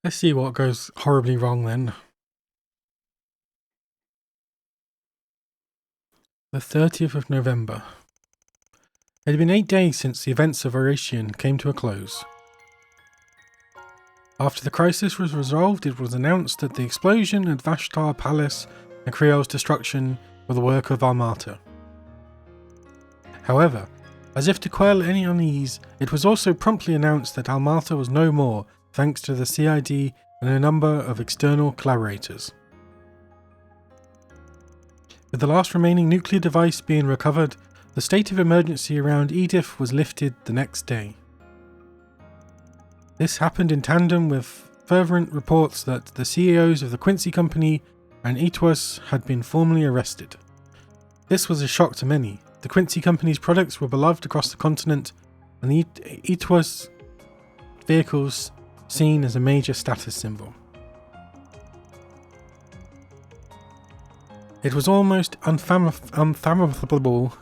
Let's see what goes horribly wrong then. The 30th of November. It had been 8 days since the events of Oratian came to a close. After the crisis was resolved, it was announced that the explosion at Vashtar Palace and Creel's destruction were the work of Armata. However, as if to quell any unease, it was also promptly announced that Armata was no more, thanks to the CID and a number of external collaborators. With the last remaining nuclear device being recovered, the state of emergency around Edith was lifted the next day. This happened in tandem with fervent reports that the CEOs of the Quincy Company and Etwas had been formally arrested. This was a shock to many. The Quincy Company's products were beloved across the continent, and the Etwas vehicles seen as a major status symbol. It was almost unfathomable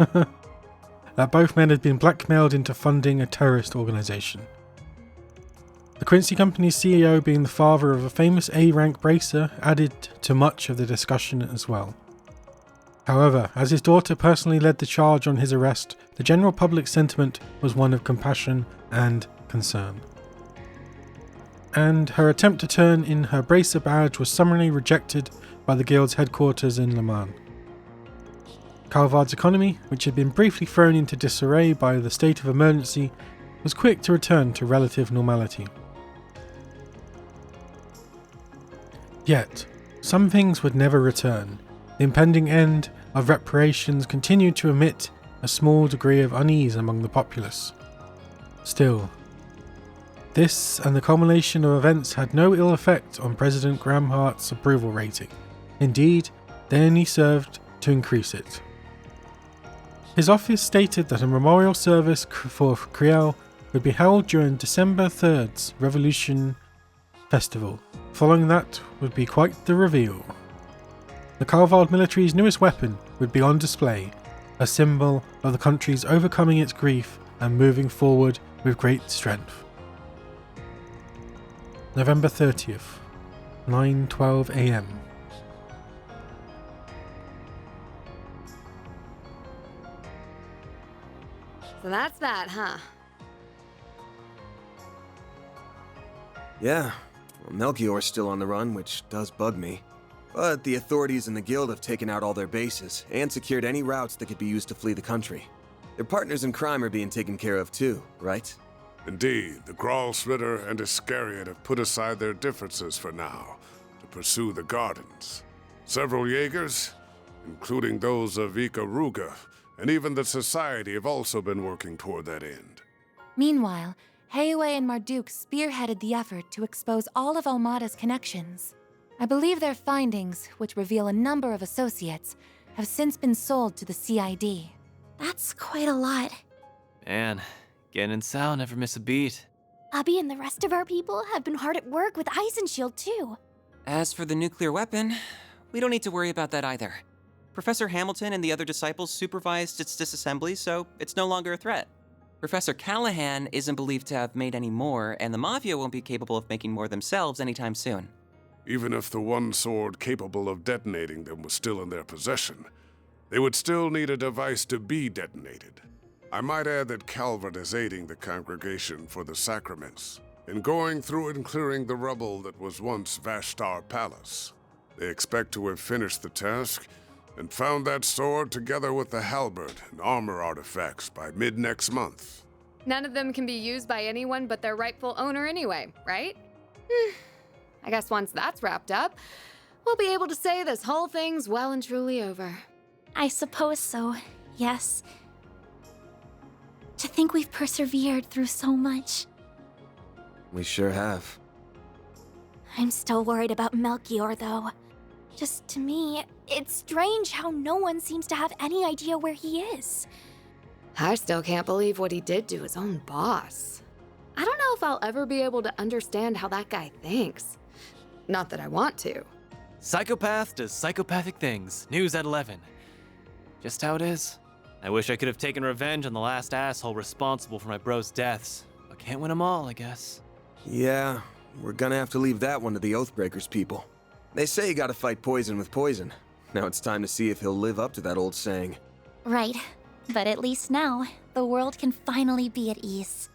that both men had been blackmailed into funding a terrorist organisation. The Quincy Company's CEO being the father of a famous A-rank bracer added to much of the discussion as well. However, as his daughter personally led the charge on his arrest, the general public sentiment was one of compassion and concern. And her attempt to turn in her bracer badge was summarily rejected by the guild's headquarters in Le Mans. Calvard's economy, which had been briefly thrown into disarray by the state of emergency, was quick to return to relative normality. Yet, some things would never return. The impending end of reparations continued to emit a small degree of unease among the populace. Still, this and the culmination of events had no ill effect on President Graham Hart's approval rating. Indeed, they only served to increase it. His office stated that a memorial service for Creel would be held during December 3rd's Revolution Festival. Following that would be quite the reveal. The Calvard military's newest weapon would be on display, a symbol of the country's overcoming its grief and moving forward with great strength. November 30th, 9:12 a.m. So that's that, huh? Yeah, well, Melchior's still on the run, which does bug me. But the authorities and the guild have taken out all their bases and secured any routes that could be used to flee the country. Their partners in crime are being taken care of too, right? Indeed, the Gralsritter and Iscariot have put aside their differences for now to pursue the gardens. Several Jaegers, including those of Ikaruga, and even the Society have also been working toward that end. Meanwhile, Heiwei and Marduk spearheaded the effort to expose all of Almada's connections. I believe their findings, which reveal a number of associates, have since been sold to the CID. That's quite a lot. Man, Gen and Sal never miss a beat. Abby and the rest of our people have been hard at work with Eisenshield too. As for the nuclear weapon, we don't need to worry about that either. Professor Hamilton and the other disciples supervised its disassembly, so it's no longer a threat. Professor Callahan isn't believed to have made any more, and the Mafia won't be capable of making more themselves anytime soon. Even if the one sword capable of detonating them was still in their possession, they would still need a device to be detonated. I might add that Calvert is aiding the Congregation for the Sacraments in going through and clearing the rubble that was once Vashtar Palace. They expect to have finished the task and found that sword together with the halberd and armor artifacts by mid-next month. None of them can be used by anyone but their rightful owner anyway, right? I guess once that's wrapped up, we'll be able to say this whole thing's well and truly over. I suppose so, yes. To think we've persevered through so much. We sure have. I'm still worried about Melchior, though. Just to me, it's strange how no one seems to have any idea where he is. I still can't believe what he did to his own boss. I don't know if I'll ever be able to understand how that guy thinks. Not that I want to. Psychopath does psychopathic things. News at 11. Just how it is. I wish I could have taken revenge on the last asshole responsible for my bro's deaths, but can't win them all, I guess. Yeah, we're gonna have to leave that one to the Oathbreakers people. They say you gotta fight poison with poison. Now it's time to see if he'll live up to that old saying. Right. But at least now, the world can finally be at ease.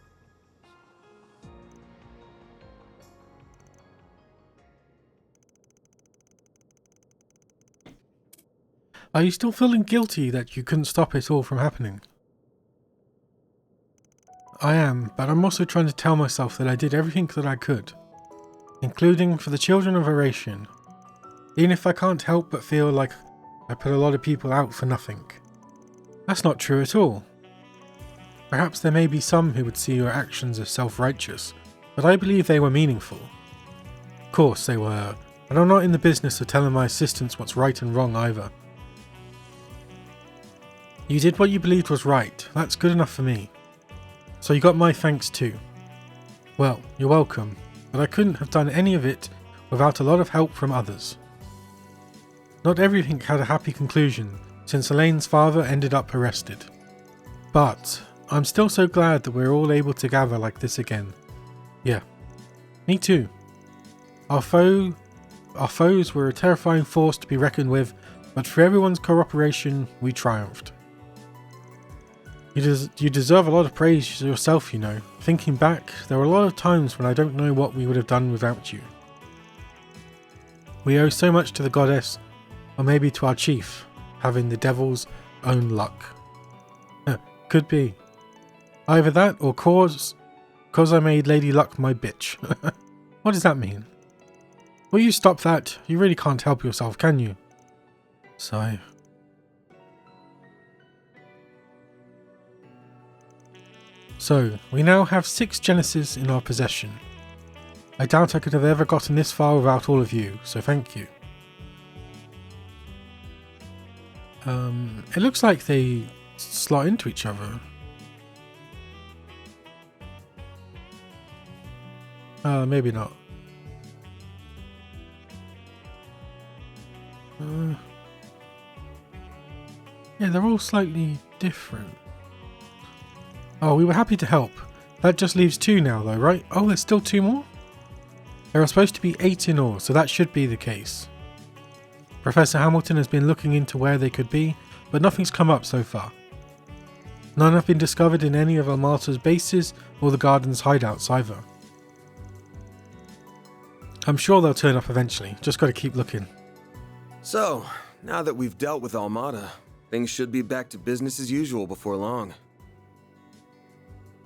Are you still feeling guilty that you couldn't stop it all from happening? I am, but I'm also trying to tell myself that I did everything that I could, including for the children of Eurasian, even if I can't help but feel like I put a lot of people out for nothing. That's not true at all. Perhaps there may be some who would see your actions as self-righteous, but I believe they were meaningful. Of course they were, and I'm not in the business of telling my assistants what's right and wrong either. You did what you believed was right, that's good enough for me. So you got my thanks too. Well, you're welcome, but I couldn't have done any of it without a lot of help from others. Not everything had a happy conclusion, since Elaine's father ended up arrested. But I'm still so glad that we're all able to gather like this again. Yeah, me too. Our foes were a terrifying force to be reckoned with, but for everyone's cooperation, we triumphed. You deserve a lot of praise yourself, you know. Thinking back, there were a lot of times when I don't know what we would have done without you. We owe so much to the goddess, or maybe to our chief, having the devil's own luck. Could be. Either that, or cause I made Lady Luck my bitch. What does that mean? Will you stop that? You really can't help yourself, can you? Sigh. So, we now have 6 Genesis in our possession. I doubt I could have ever gotten this far without all of you, so thank you. It looks like they slot into each other. Maybe not. Yeah, they're all slightly different. Oh, we were happy to help. That just leaves 2 now though, right? Oh, there's still 2 more? There are supposed to be 8 in all, so that should be the case. Professor Hamilton has been looking into where they could be, but nothing's come up so far. None have been discovered in any of Almata's bases or the Garden's hideouts either. I'm sure they'll turn up eventually, just gotta keep looking. So, now that we've dealt with Almata, things should be back to business as usual before long.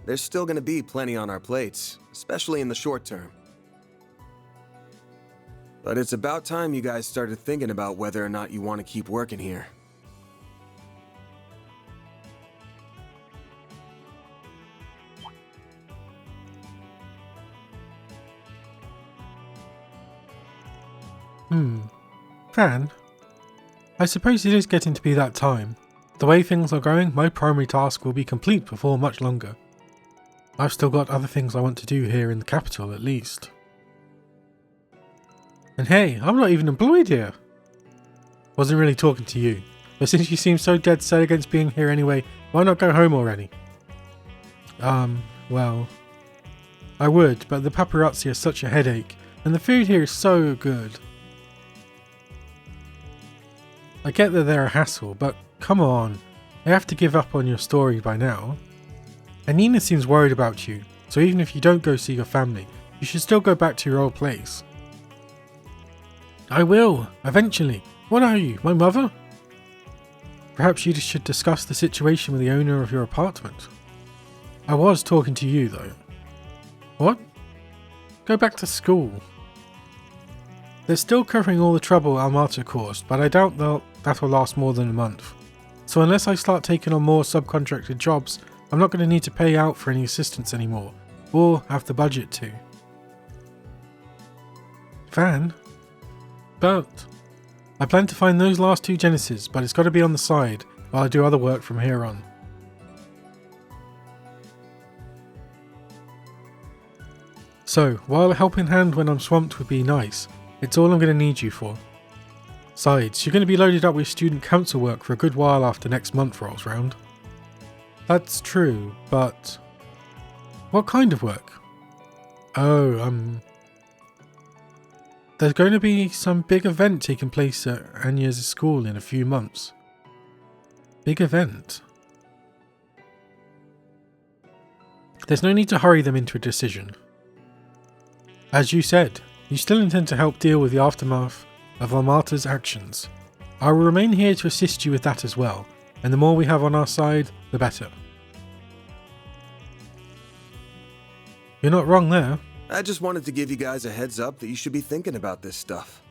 There's still gonna be plenty on our plates, especially in the short term. But it's about time you guys started thinking about whether or not you want to keep working here. Fan, I suppose it is getting to be that time. The way things are going, my primary task will be complete before much longer. I've still got other things I want to do here in the capital, at least. And hey, I'm not even employed here! Wasn't really talking to you, but since you seem so dead set against being here anyway, why not go home already? Well, I would, but the paparazzi are such a headache, and the food here is so good. I get that they're a hassle, but come on, I have to give up on your story by now. And Nina seems worried about you, so even if you don't go see your family, you should still go back to your old place. I will, eventually. What are you, my mother? Perhaps you should discuss the situation with the owner of your apartment. I was talking to you, though. What? Go back to school. They're still covering all the trouble Almata caused, but I doubt that'll last more than a month. So unless I start taking on more subcontracted jobs, I'm not going to need to pay out for any assistance anymore, or have the budget to. Van? But I plan to find those last 2 Genesis, but it's got to be on the side while I do other work from here on. So, while a helping hand when I'm swamped would be nice, it's all I'm going to need you for. Besides, you're going to be loaded up with student council work for a good while after next month rolls round. That's true, but what kind of work? Oh, there's going to be some big event taking place at Anya's school in a few months. Big event. There's no need to hurry them into a decision. As you said, you still intend to help deal with the aftermath of Armata's actions. I will remain here to assist you with that as well, and the more we have on our side, the better. You're not wrong there. I just wanted to give you guys a heads up that you should be thinking about this stuff.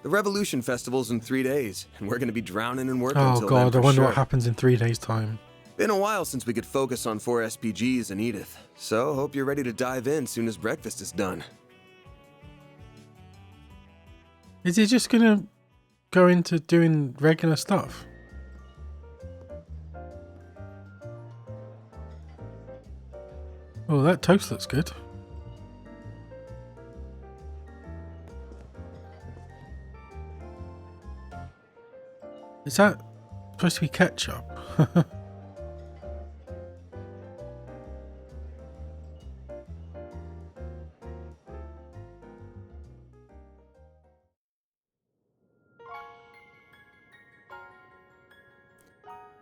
The Revolution Festival's in 3 days, and we're going to be drowning in work Oh until god, then I wonder for what sure. happens in 3 days' time. Been a while since we could focus on 4 SPGs and Edith, so hope you're ready to dive in soon as breakfast is done. Is he just gonna go into doing regular stuff? Oh, that toast looks good. Is that supposed to be ketchup?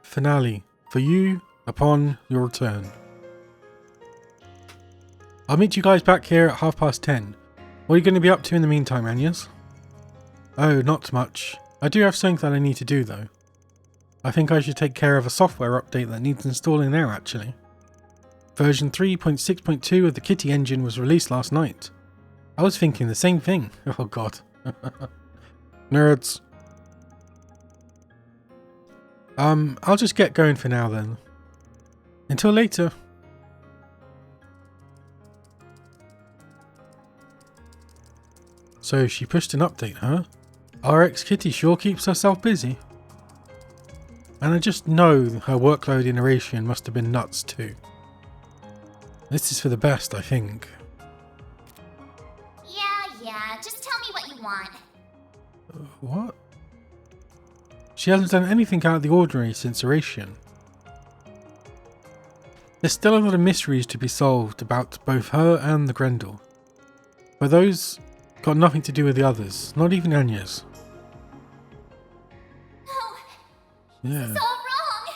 Finale. For you, upon your return. I'll meet you guys back here at 10:30. What are you going to be up to in the meantime, Anyas? Oh, not much. I do have something that I need to do, though. I think I should take care of a software update that needs installing now, actually. Version 3.6.2 of the Kitty engine was released last night. I was thinking the same thing. Oh god. Nerds. I'll just get going for now then. Until later. So she pushed an update, huh? RX Kitty sure keeps herself busy. And I just know her workload in Eurasian must have been nuts too. This is for the best, I think. Yeah, just tell me what you want. What? She hasn't done anything out of the ordinary since Eurasian. There's still a lot of mysteries to be solved about both her and the Grendel. But those got nothing to do with the others, not even Anya's. No, Yeah. it's all wrong.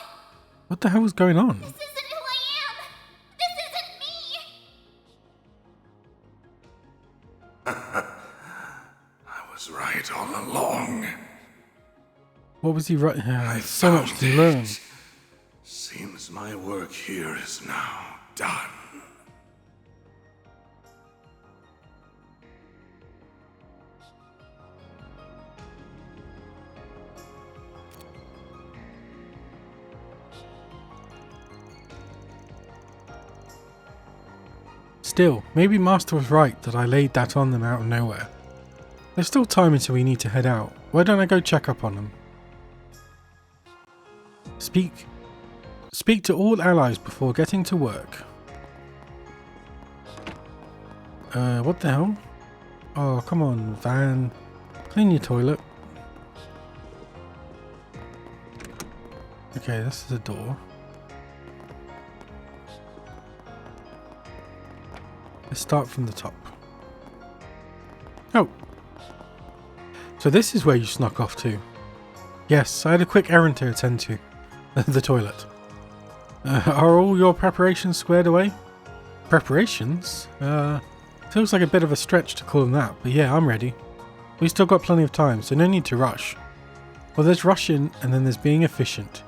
What the hell was going on? This isn't who I am. This isn't me. I was right all along. What was he right? I So much found to learn. it. Seems my work here is now done. Still, maybe Master was right that I laid that on them out of nowhere. There's still time until we need to head out. Why don't I go check up on them? Speak to all allies before getting to work. What the hell? Oh, come on, Van. Clean your toilet. Okay, this is a door. Let's start from the top. Oh. So this is where you snuck off to. Yes, I had a quick errand to attend to. The toilet. Are all your preparations squared away? Preparations? Feels like a bit of a stretch to call them that, but yeah, I'm ready. We've still got plenty of time, so no need to rush. Well, there's rushing, and then there's being efficient.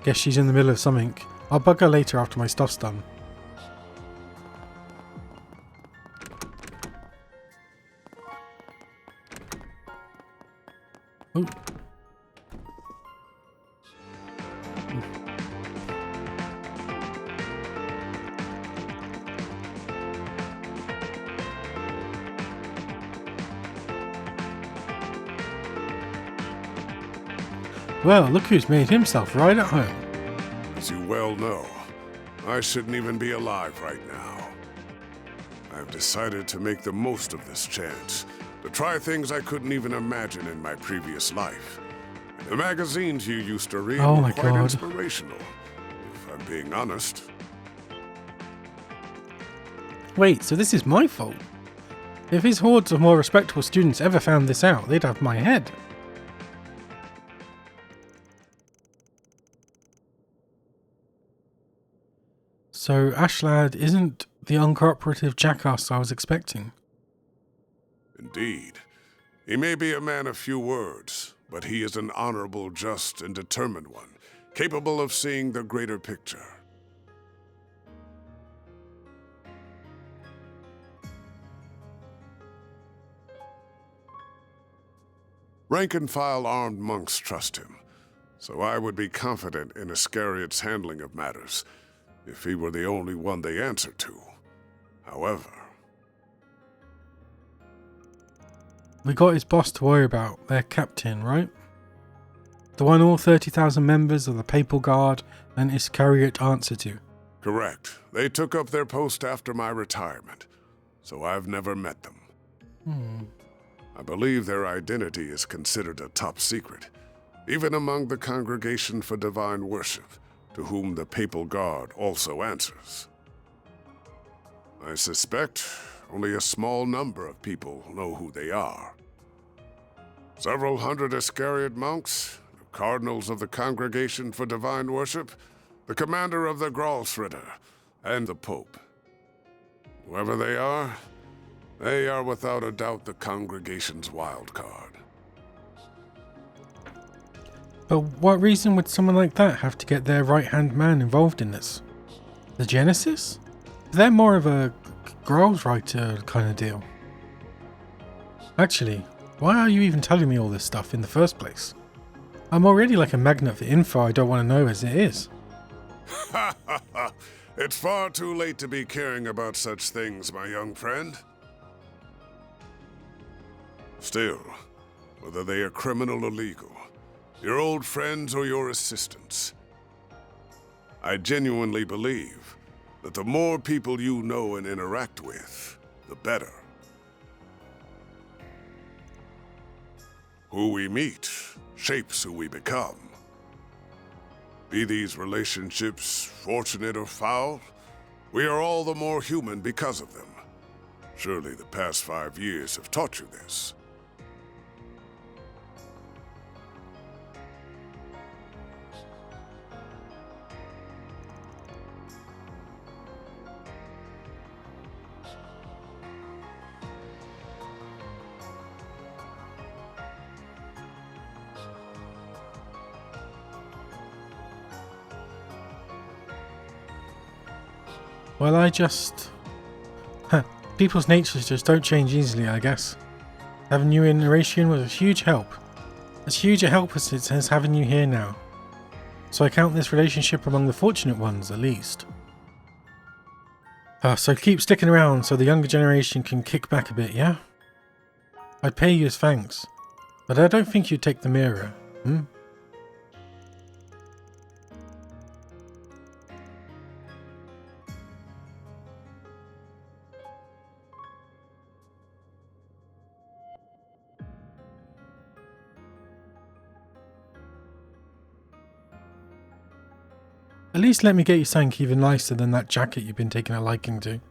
Guess she's in the middle of something. I'll bug her later after my stuff's done. Oh. Well, look who's made himself right at home. As you well know, I shouldn't even be alive right now. I've decided to make the most of this chance, to try things I couldn't even imagine in my previous life. The magazines you used to read were quite inspirational, if I'm being honest. Wait, so this is my fault? If his hordes of more respectable students ever found this out, they'd have my head. So Ashlad isn't the uncooperative jackass I was expecting. Indeed. He may be a man of few words, but he is an honorable, just, and determined one, capable of seeing the greater picture. Rank-and-file armed monks trust him, so I would be confident in Iscariot's handling of matters, if he were the only one they answer to. However... We got his boss to worry about, their captain, right? The one all 30,000 members of the Papal Guard and Iscariot answer to. Correct. They took up their post after my retirement, so I've never met them. I believe their identity is considered a top secret, even among the Congregation for Divine Worship, to whom the Papal Guard also answers. I suspect only a small number of people know who they are. Several hundred Iscariot monks, the cardinals of the Congregation for Divine Worship, the commander of the Gralsritter, and the Pope. Whoever they are without a doubt the Congregation's wild card. But what reason would someone like that have to get their right-hand man involved in this? The Genesis? They're more of a Gralsritter kind of deal. Actually, why are you even telling me all this stuff in the first place? I'm already like a magnet for info I don't want to know as it is. Ha ha ha! It's far too late to be caring about such things, my young friend. Still, whether they are criminal or legal, your old friends or your assistants, I genuinely believe that the more people you know and interact with, the better. Who we meet shapes who we become. Be these relationships fortunate or foul, we are all the more human because of them. Surely the past 5 years have taught you this. Well, people's natures just don't change easily, I guess. Having you in Narration was a huge help. As huge a help as it is having you here now. So I count this relationship among the fortunate ones, at least. So keep sticking around so the younger generation can kick back a bit, yeah? I'd pay you as thanks, but I don't think you'd take the mirror, At least let me get you something even nicer than that jacket you've been taking a liking to.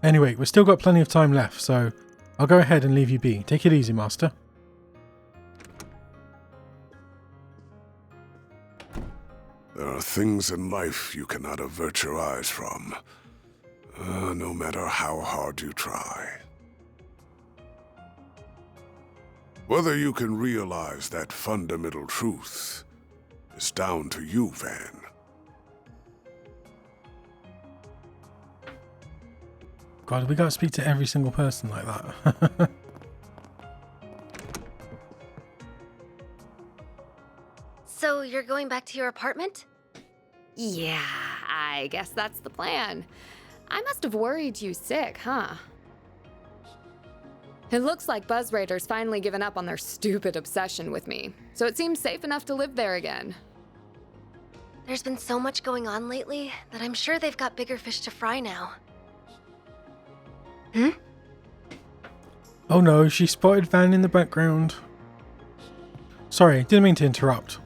Anyway, we've still got plenty of time left, so I'll go ahead and leave you be. Take it easy, Master. There are things in life you cannot avert your eyes from, no matter how hard you try. Whether you can realize that fundamental truth is down to you, Van. God, we gotta speak to every single person like that. So you're going back to your apartment? Yeah, I guess that's the plan. I must have worried you sick, huh? It looks like Buzz Raiders finally given up on their stupid obsession with me, so it seems safe enough to live there again. There's been so much going on lately that I'm sure they've got bigger fish to fry now. Oh no, she spotted Van in the background. Sorry, didn't mean to interrupt.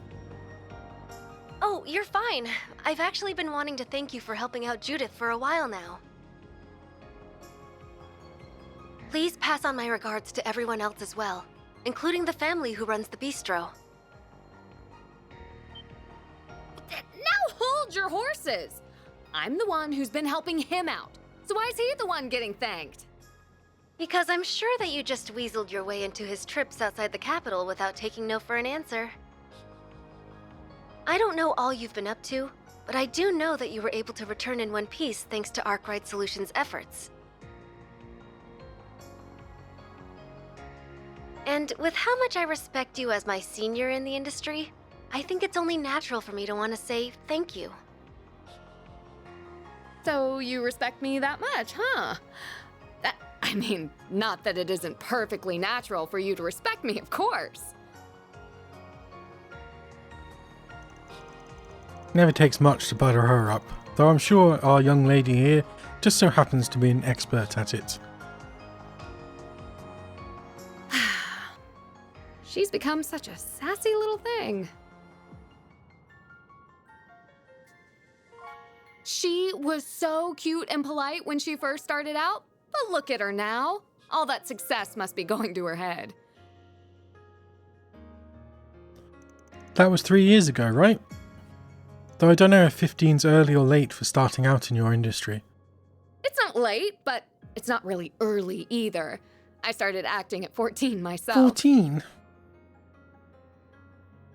Oh, you're fine. I've actually been wanting to thank you for helping out Judith for a while now. Please pass on my regards to everyone else as well, including the family who runs the bistro. Now hold your horses! I'm the one who's been helping him out, so why is he the one getting thanked? Because I'm sure that you just weaseled your way into his trips outside the capital without taking no for an answer. I don't know all you've been up to, but I do know that you were able to return in one piece thanks to Arkwright Solutions' efforts. And with how much I respect you as my senior in the industry, I think it's only natural for me to want to say thank you. So you respect me that much, huh? I mean, not that it isn't perfectly natural for you to respect me, of course. Never takes much to butter her up, though I'm sure our young lady here just so happens to be an expert at it. She's become such a sassy little thing. She was so cute and polite when she first started out, but look at her now. All that success must be going to her head. That was 3 years ago, right? Though I don't know if 15's early or late for starting out in your industry. It's not late, but it's not really early either. I started acting at 14 myself. 14?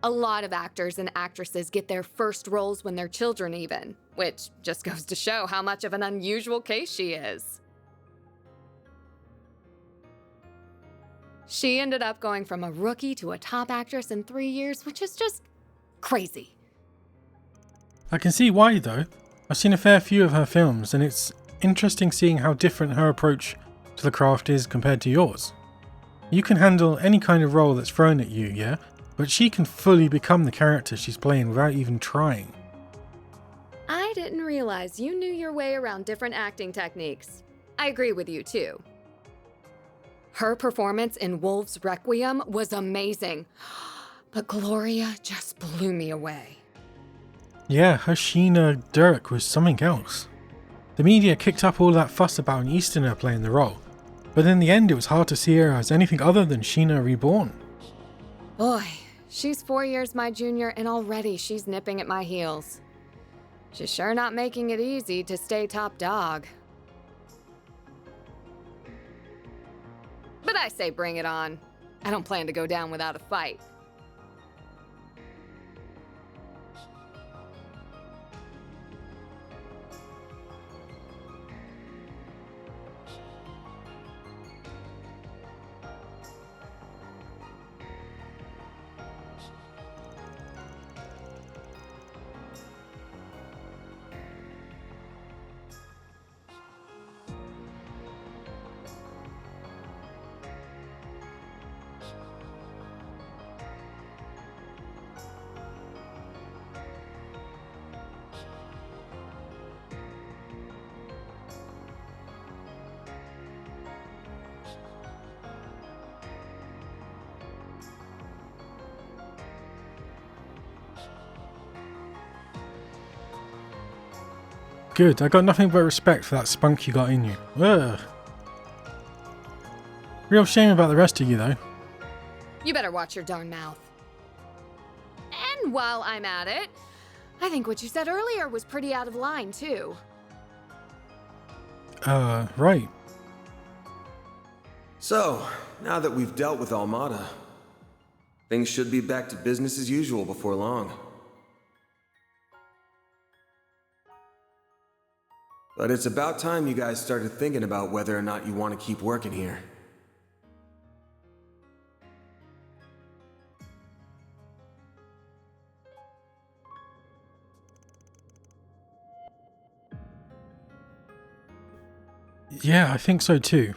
A lot of actors and actresses get their first roles when they're children even, which just goes to show how much of an unusual case she is. She ended up going from a rookie to a top actress in 3 years, which is just crazy. I can see why though. I've seen a fair few of her films and it's interesting seeing how different her approach to the craft is compared to yours. You can handle any kind of role that's thrown at you, yeah? But she can fully become the character she's playing without even trying. I didn't realize you knew your way around different acting techniques. I agree with you too. Her performance in Wolf's Requiem was amazing, but Gloria just blew me away. Yeah, her Sheena Dirk was something else. The media kicked up all that fuss about an Easterner playing the role, but in the end it was hard to see her as anything other than Sheena Reborn. Boy, she's 4 years my junior and already she's nipping at my heels. She's sure not making it easy to stay top dog. But I say bring it on. I don't plan to go down without a fight. Good, I got nothing but respect for that spunk you got in you. Ugh. Real shame about the rest of you though. You better watch your darn mouth. And while I'm at it, I think what you said earlier was pretty out of line too. Right. So, now that we've dealt with Almada, things should be back to business as usual before long. But it's about time you guys started thinking about whether or not you want to keep working here. Yeah, I think so too.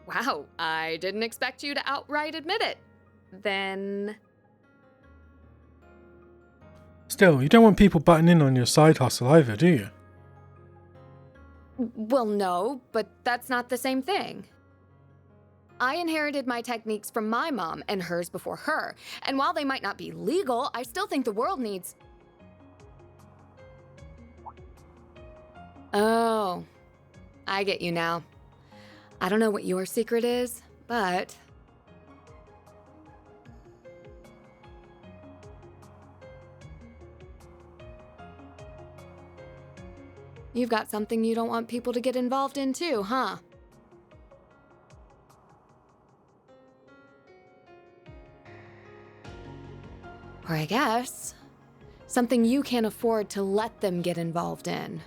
Wow, I didn't expect you to outright admit it. Then... Still, you don't want people butting in on your side hustle either, do you? Well, no, but that's not the same thing. I inherited my techniques from my mom and hers before her, and while they might not be legal, I still think the world needs... Oh, I get you now. I don't know what your secret is, but you've got something you don't want people to get involved in too, huh? Or I guess, something you can't afford to let them get involved in.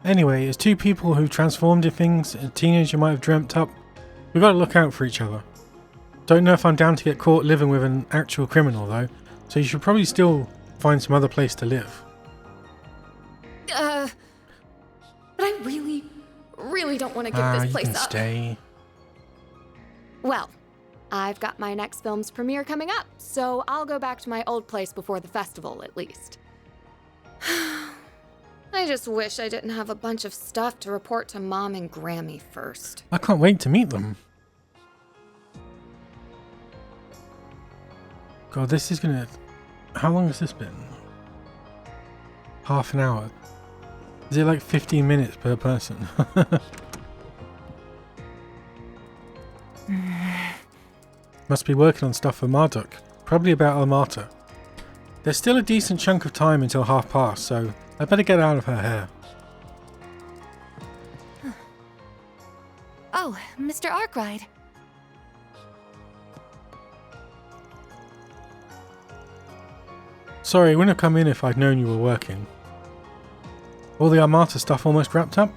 Anyway, as two people who transformed into things a teenager might have dreamt up, we gotta look out for each other. Don't know if I'm down to get caught living with an actual criminal though, so you should probably still find some other place to live. But I really don't want to give this place you can up. Stay. Well, I've got my next film's premiere coming up, so I'll go back to my old place before the festival at least. I just wish I didn't have a bunch of stuff to report to Mom and Grammy first. I can't wait to meet them. God, this is gonna... How long has this been? Half an hour. Is it like 15 minutes per person? Must be working on stuff for Marduk. Probably about Almata. There's still a decent chunk of time until past, so I better get out of her hair. Oh, Mr. Arkwright. Sorry, I wouldn't have come in if I'd known you were working. All the Armata stuff almost wrapped up?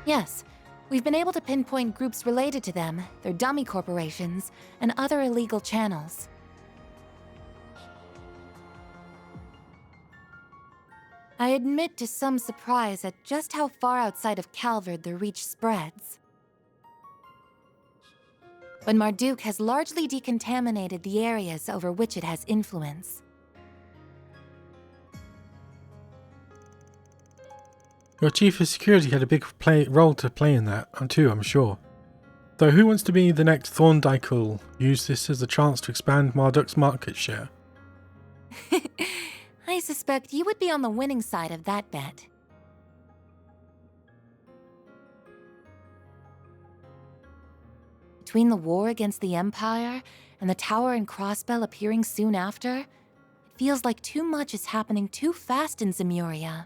Yes, we've been able to pinpoint groups related to them, their dummy corporations, and other illegal channels. I admit to some surprise at just how far outside of Calvard their reach spreads. But Marduk has largely decontaminated the areas over which it has influence. Your chief of security had a big role to play in that, too, I'm sure. Though who wants to be the next Thorndyke who'll use this as a chance to expand Marduk's market share? I suspect you would be on the winning side of that bet. Between the war against the Empire and the Tower and Crossbell appearing soon after, it feels like too much is happening too fast in Zemuria.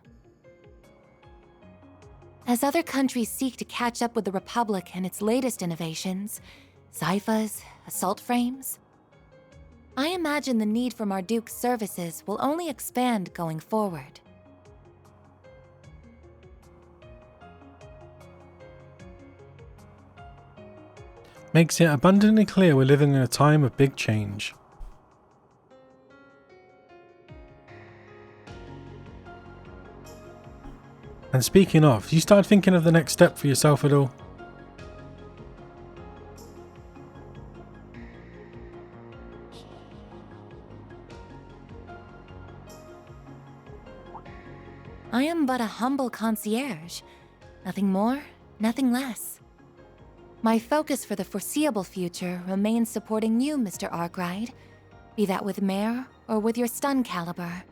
As other countries seek to catch up with the Republic and its latest innovations, Zyphas, assault frames, I imagine the need for Marduk's services will only expand going forward. Makes it abundantly clear we're living in a time of big change. And speaking of, you started thinking of the next step for yourself at all? I am but a humble concierge. Nothing more, nothing less. My focus for the foreseeable future remains supporting you, Mr. Arkwright, be that with Mare or with your stun caliber.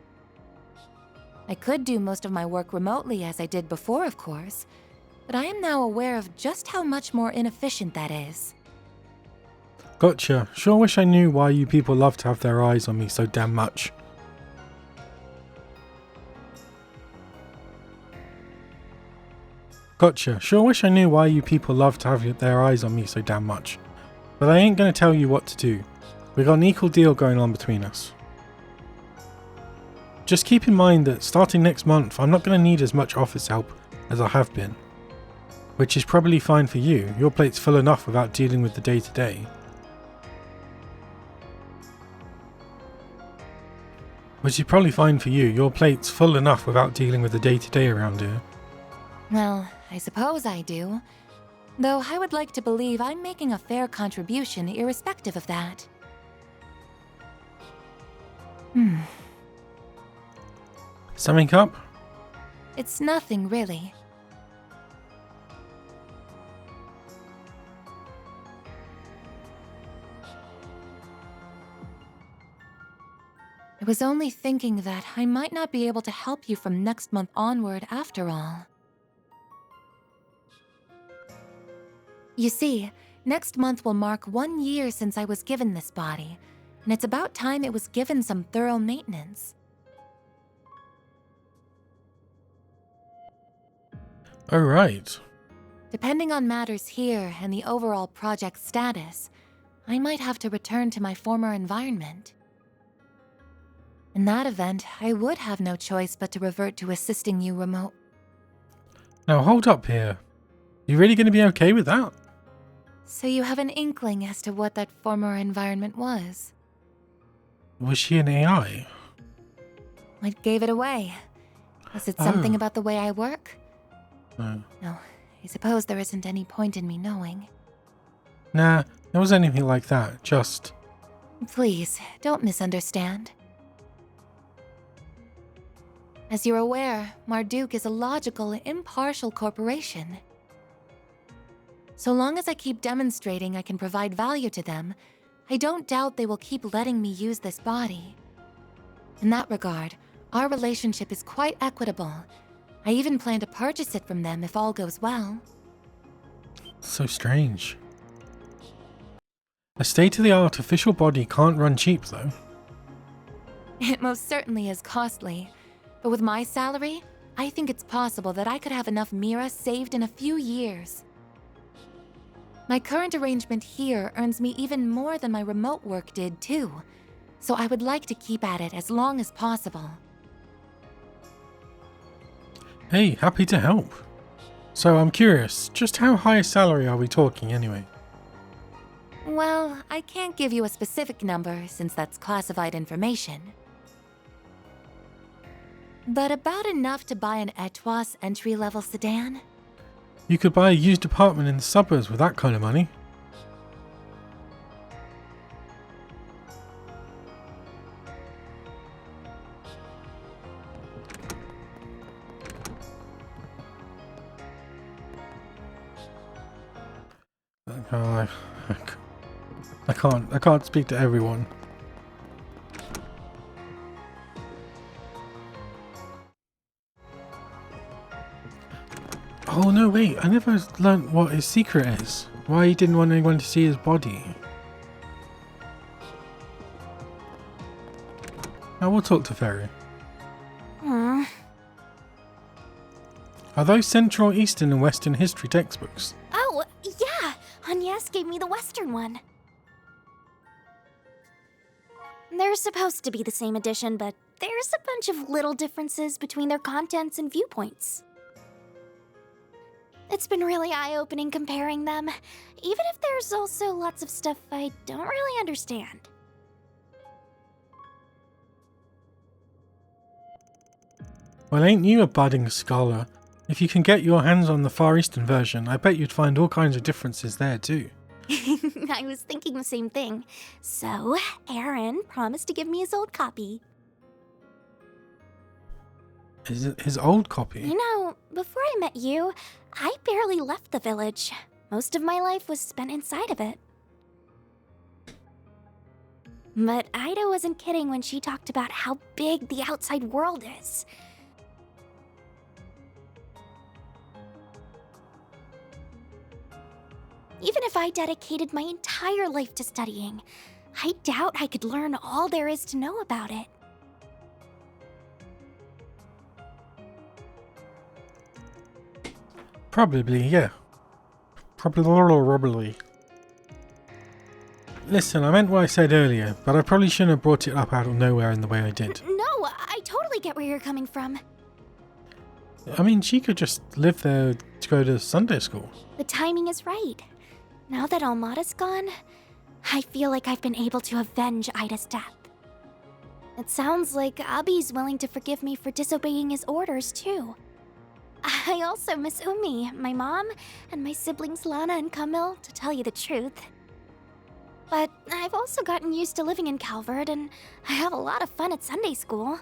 I could do most of my work remotely as I did before, of course, but I am now aware of just how much more inefficient that is. Gotcha. Sure wish I knew why you people love to have their eyes on me so damn much. Gotcha. Sure wish I knew why you people love to have their eyes on me so damn much. But I ain't gonna tell you what to do. We got an equal deal going on between us. Just keep in mind that starting next month, I'm not gonna need as much office help as I have been. Which is probably fine for you. Your plate's full enough without dealing with the day-to-day. Which is probably fine for you. Your plate's full enough without dealing with the day-to-day around here. Well, I suppose I do. Though I would like to believe I'm making a fair contribution irrespective of that. Something up? It's nothing, really. I was only thinking that I might not be able to help you from next month onward after all. You see, next month will mark 1 year since I was given this body, and it's about time it was given some thorough maintenance. Oh, right. Depending on matters here and the overall project status, I might have to return to my former environment. In that event, I would have no choice but to revert to assisting you remote. Now hold up here. You really going to be okay with that? So you have an inkling as to what that former environment was? Was she an AI? What gave it away? Was it something Oh. about the way I work? No. No, I suppose there isn't any point in me knowing. Nah, there was anything like that. Just... Please, don't misunderstand. As you're aware, Marduk is a logical, impartial corporation. So long as I keep demonstrating I can provide value to them, I don't doubt they will keep letting me use this body. In that regard, our relationship is quite equitable. I even plan to purchase it from them if all goes well. so strange. A state-of-the-art official body can't run cheap, though. It most certainly is costly. But with my salary, I think it's possible that I could have enough Mira saved in a few years. My current arrangement here earns me even more than my remote work did, too. So I would like to keep at it as long as possible. Hey, happy to help. So I'm curious, just how high a salary are we talking anyway? Well, I can't give you a specific number since that's classified information. But about enough to buy an Etwas entry-level sedan? You could buy a used apartment in the suburbs with that kind of money. Oh, I can't speak to everyone. Oh no, wait, I never learnt what his secret is. Why he didn't want anyone to see his body. Now we'll talk to Ferry. Hmm. Are those Central, Eastern and Western history textbooks? Oh, yeah! Agnes gave me the Western one. They're supposed to be the same edition, but there's a bunch of little differences between their contents and viewpoints. It's been really eye-opening comparing them, even if there's also lots of stuff I don't really understand. Well, ain't you a budding scholar? If you can get your hands on the Far Eastern version, I bet you'd find all kinds of differences there too. I was thinking the same thing. So, Aaron promised to give me his old copy. Is it his old copy? You know, before I met you, I barely left the village. Most of my life was spent inside of it. But Ida wasn't kidding when she talked about how big the outside world is. Even if I dedicated my entire life to studying, I doubt I could learn all there is to know about it. Probably, yeah. Probably. Listen, I meant what I said earlier, but I probably shouldn't have brought it up out of nowhere in the way I did. No, I totally get where you're coming from. I mean, she could just live there to go to Sunday school. The timing is right. Now that Almada's gone, I feel like I've been able to avenge Ida's death. It sounds like Abi's willing to forgive me for disobeying his orders, too. I also miss Umi, my mom, and my siblings Lana and Camille, to tell you the truth. But I've also gotten used to living in Calvert, and I have a lot of fun at Sunday school.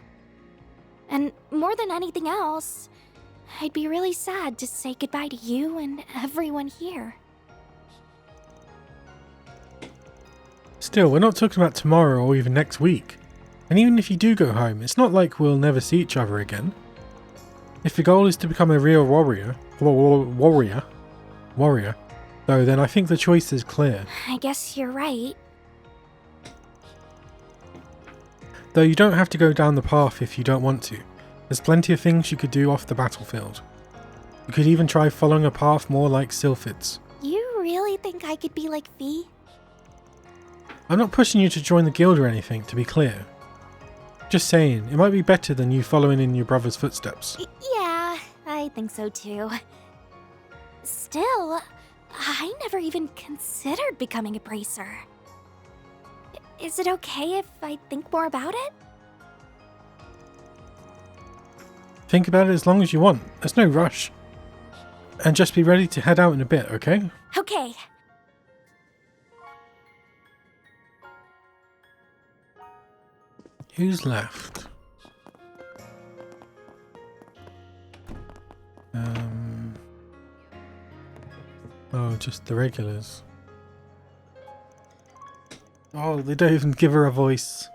And more than anything else, I'd be really sad to say goodbye to you and everyone here. Still, we're not talking about tomorrow or even next week. And even if you do go home, it's not like we'll never see each other again. If the goal is to become a real warrior, though, then I think the choice is clear. I guess you're right. Though you don't have to go down the path if you don't want to. There's plenty of things you could do off the battlefield. You could even try following a path more like Sylphid's. You really think I could be like Fee? I'm not pushing you to join the guild or anything, to be clear. Just saying, it might be better than you following in your brother's footsteps. Yeah, I think so too. Still, I never even considered becoming a bracer. Is it okay if I think more about it? Think about it as long as you want. There's no rush. And just be ready to head out in a bit, okay? Okay. Who's left? Oh, just the regulars. Oh, they don't even give her a voice.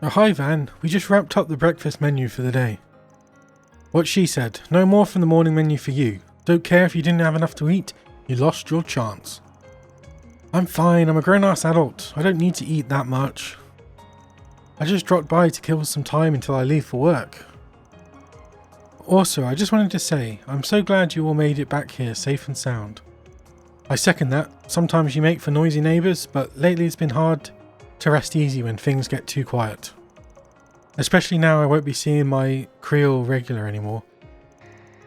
Oh, hi Van, we just wrapped up the breakfast menu for the day. What she said, no more from the morning menu for you. Don't care if you didn't have enough to eat, you lost your chance. I'm fine, I'm a grown-ass adult, I don't need to eat that much. I just dropped by to kill some time until I leave for work. Also, I just wanted to say, I'm so glad you all made it back here safe and sound. I second that, sometimes you make for noisy neighbours, but lately it's been hard to rest easy when things get too quiet. Especially now I won't be seeing my Creole regular anymore.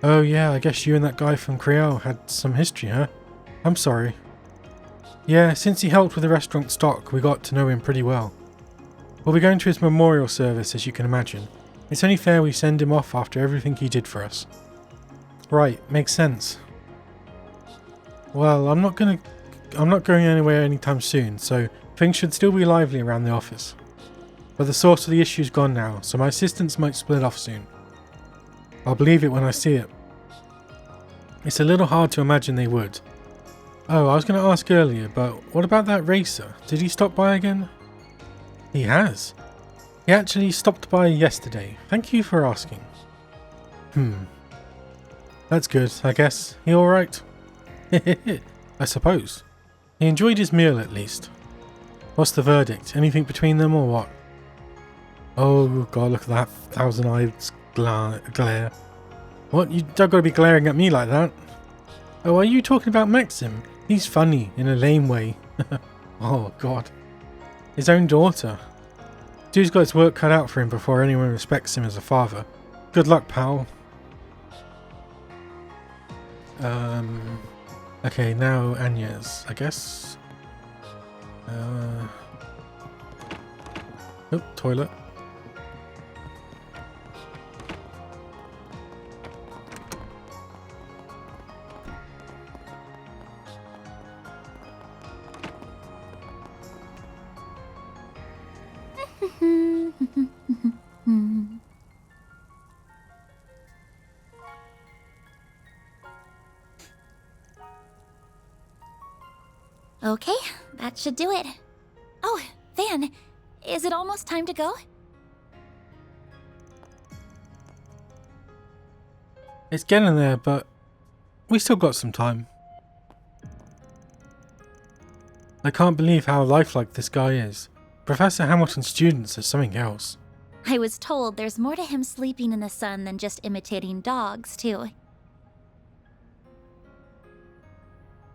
Oh yeah, I guess you and that guy from Creole had some history, huh? I'm sorry. Yeah, since he helped with the restaurant stock, we got to know him pretty well. We'll be going to his memorial service, as you can imagine. It's only fair we send him off after everything he did for us. Right, makes sense. Well, I'm not going anywhere anytime soon, so things should still be lively around the office. But the source of the issue is gone now, so my assistants might split off soon. I'll believe it when I see it. It's a little hard to imagine they would. Oh, I was going to ask earlier, but what about that racer? Did he stop by again? He has. He actually stopped by yesterday. Thank you for asking. That's good, I guess. He alright? I suppose. He enjoyed his meal at least. What's the verdict? Anything between them or what? Oh god, look at that thousand-eyed glare. What? You don't gotta be glaring at me like that. Oh, are you talking about Maxim? He's funny, in a lame way. Oh god. His own daughter. Dude's got his work cut out for him before anyone respects him as a father. Good luck, pal. Okay, now Agnes, I guess. Oh, toilet. Okay, that should do it. Oh, Van, is it almost time to go? It's getting there, but we still got some time. I can't believe how lifelike this guy is. Professor Hamilton's students are something else. I was told there's more to him sleeping in the sun than just imitating dogs, too.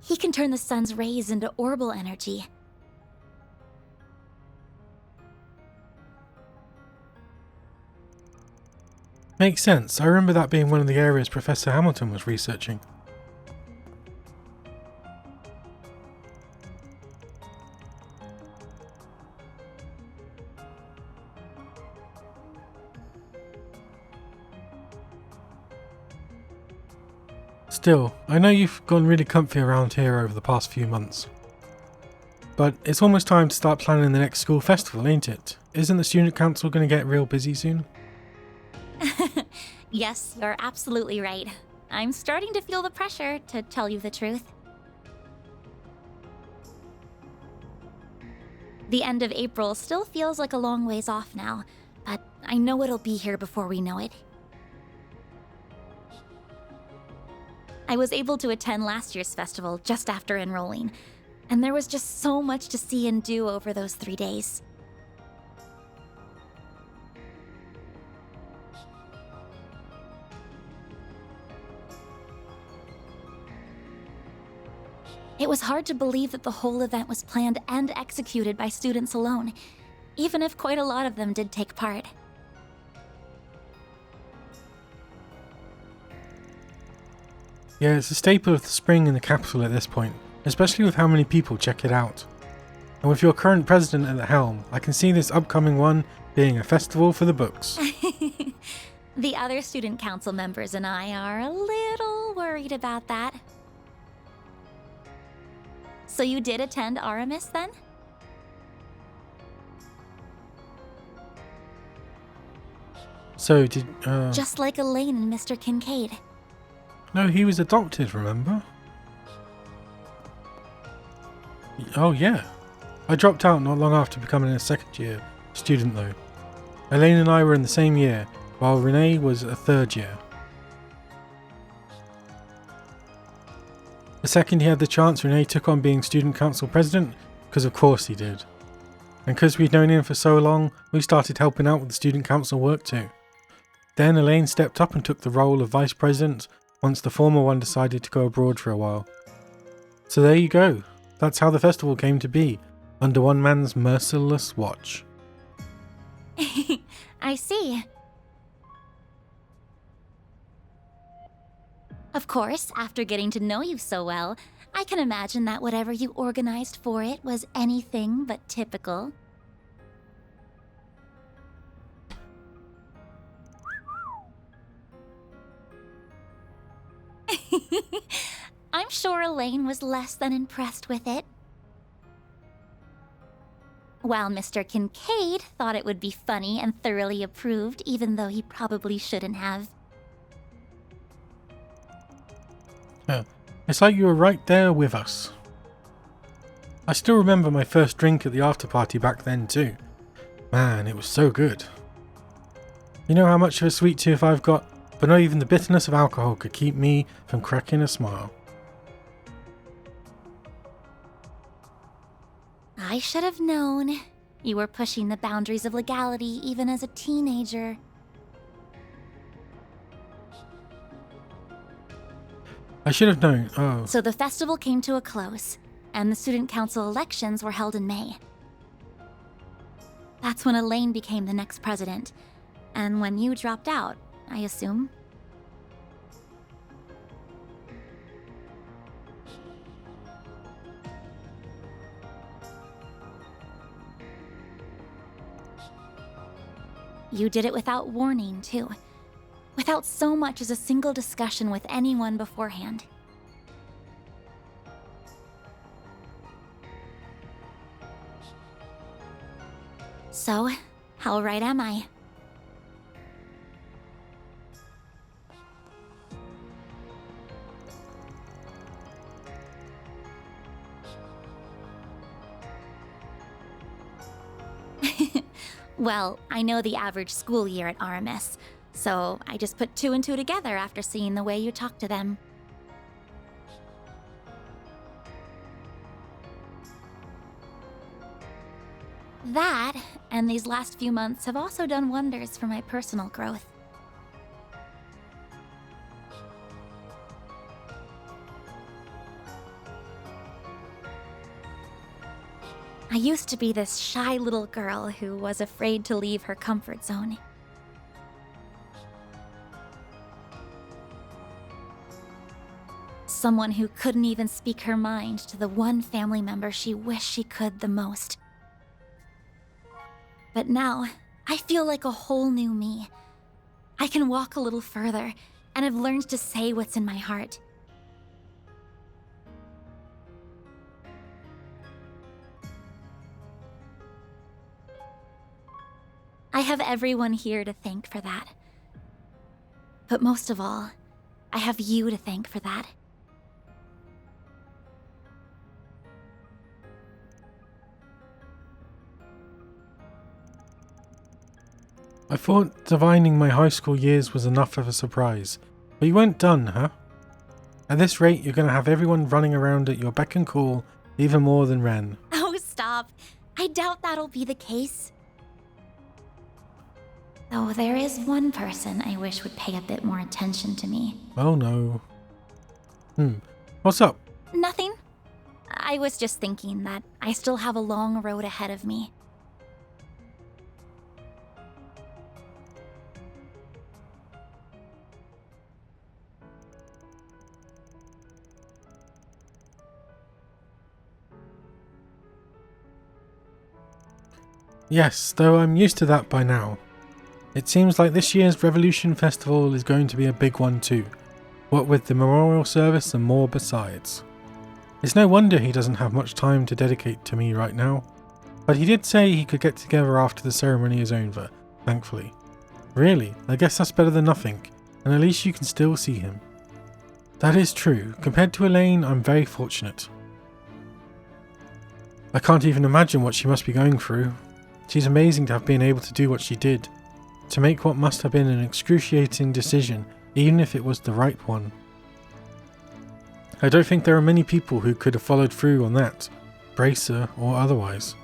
He can turn the sun's rays into orbital energy. Makes sense. I remember that being one of the areas Professor Hamilton was researching. Still, I know you've gotten really comfy around here over the past few months. But it's almost time to start planning the next school festival, ain't it? Isn't the student council going to get real busy soon? Yes, you're absolutely right. I'm starting to feel the pressure, to tell you the truth. The end of April still feels like a long ways off now, but I know it'll be here before we know it. I was able to attend last year's festival just after enrolling, and there was just so much to see and do over those 3 days. It was hard to believe that the whole event was planned and executed by students alone, even if quite a lot of them did take part. Yeah, it's a staple of the spring in the capital at this point, especially with how many people check it out. And with your current president at the helm, I can see this upcoming one being a festival for the books. The other student council members and I are a little worried about that. So you did attend Aramis then? So did, Just like Elaine and Mr. Kincaid. No, he was adopted, remember? Oh yeah. I dropped out not long after becoming a second year student though. Elaine and I were in the same year, while Renee was a third year. The second he had the chance, Renee took on being student council president, because of course he did. And because we'd known him for so long, we started helping out with the student council work too. Then Elaine stepped up and took the role of vice president once the former one decided to go abroad for a while. So there you go. That's how the festival came to be, under one man's merciless watch. I see. Of course, after getting to know you so well, I can imagine that whatever you organized for it was anything but typical. I'm sure Elaine was less than impressed with it. While Mr. Kincaid thought it would be funny and thoroughly approved, even though he probably shouldn't have. It's like you were right there with us. I still remember my first drink at the after party back then too. Man, it was so good. You know how much of a sweet tooth I've got, but not even the bitterness of alcohol could keep me from cracking a smile. I should have known. You were pushing the boundaries of legality even as a teenager. I should have known. Oh. So the festival came to a close, and the student council elections were held in May. That's when Elaine became the next president, and when you dropped out, I assume. You did it without warning, too. Without so much as a single discussion with anyone beforehand. So, how right am I? Well, I know the average school year at Aramis, so I just put 2 and 2 together after seeing the way you talk to them. That, and these last few months have also done wonders for my personal growth. I used to be this shy little girl who was afraid to leave her comfort zone. Someone who couldn't even speak her mind to the one family member she wished she could the most. But now, I feel like a whole new me. I can walk a little further, and have learned to say what's in my heart. I have everyone here to thank for that. But most of all, I have you to thank for that. I thought divining my high school years was enough of a surprise, but you weren't done, huh? At this rate, you're going to have everyone running around at your beck and call even more than Ren. Oh, stop. I doubt that'll be the case. Though there is one person I wish would pay a bit more attention to me. Oh no. What's up? Nothing. I was just thinking that I still have a long road ahead of me. Yes, though I'm used to that by now. It seems like this year's Revolution Festival is going to be a big one too, what with the memorial service and more besides. It's no wonder he doesn't have much time to dedicate to me right now, but he did say he could get together after the ceremony is over, thankfully. Really, I guess that's better than nothing, and at least you can still see him. That is true. Compared to Elaine, I'm very fortunate. I can't even imagine what she must be going through. She's amazing to have been able to do what she did, to make what must have been an excruciating decision, even if it was the right one. I don't think there are many people who could have followed through on that, bracer or otherwise.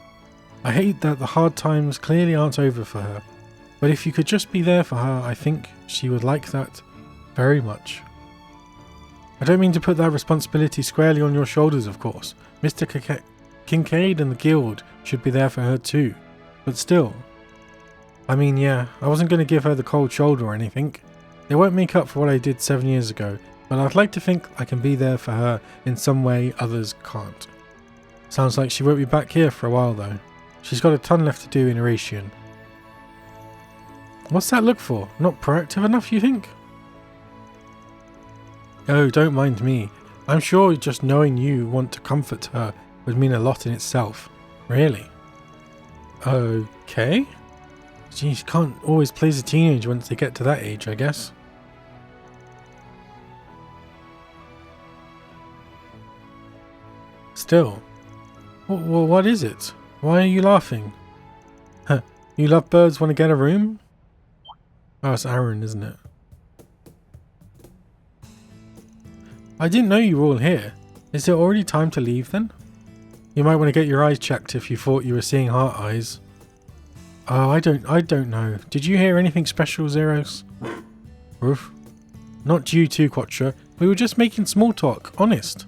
I hate that the hard times clearly aren't over for her, but if you could just be there for her, I think she would like that very much. I don't mean to put that responsibility squarely on your shoulders, of course. Mr. Kincaid and the Guild should be there for her too. But still, I mean, yeah, I wasn't going to give her the cold shoulder or anything. It won't make up for what I did 7 years ago, but I'd like to think I can be there for her in some way others can't. Sounds like she won't be back here for a while though. She's got a ton left to do in Eurasian. What's that look for? Not proactive enough, you think? Oh, don't mind me. I'm sure just knowing you want to comfort her would mean a lot in itself. Really. Okay. She can't always please a teenager once they get to that age, I guess. Still. Well, what is it? Why are you laughing? Huh. You lovebirds want to get a room? Oh, it's Aaron, isn't it? I didn't know you were all here. Is it already time to leave then? You might want to get your eyes checked if you thought you were seeing heart eyes. Oh, I don't know. Did you hear anything special, Zeros? Oof. Not you too, Quattro. We were just making small talk, honest.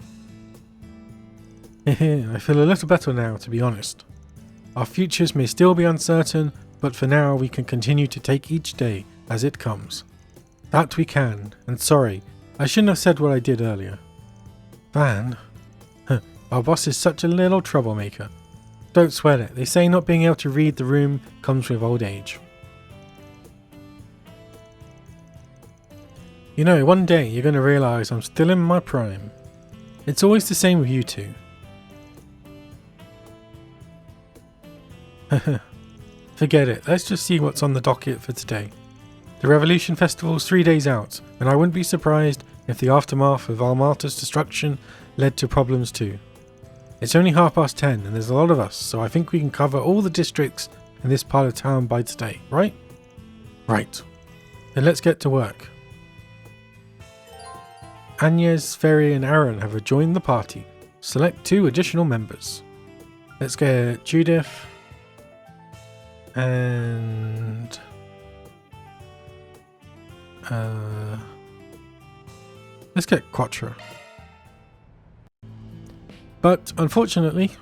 I feel a little better now, to be honest. Our futures may still be uncertain, but for now we can continue to take each day as it comes. That we can, and sorry, I shouldn't have said what I did earlier. Van? Our boss is such a little troublemaker. Don't sweat it. They say not being able to read the room comes with old age. You know, one day you're going to realise I'm still in my prime. It's always the same with you two. Forget it. Let's just see what's on the docket for today. The Revolution Festival's 3 days out, and I wouldn't be surprised if the aftermath of Almata's destruction led to problems too. It's only 10:30 and there's a lot of us, so I think we can cover all the districts in this part of town by today, right? Right. Then let's get to work. Agnes, Ferry and Aaron have rejoined the party. Select 2 additional members. Let's get Judith and let's get Quattro. But unfortunately,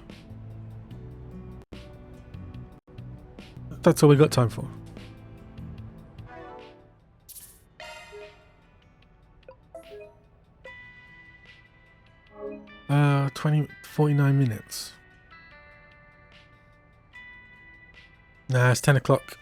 that's all we got time for. 49 minutes. Nah, it's 10 o'clock.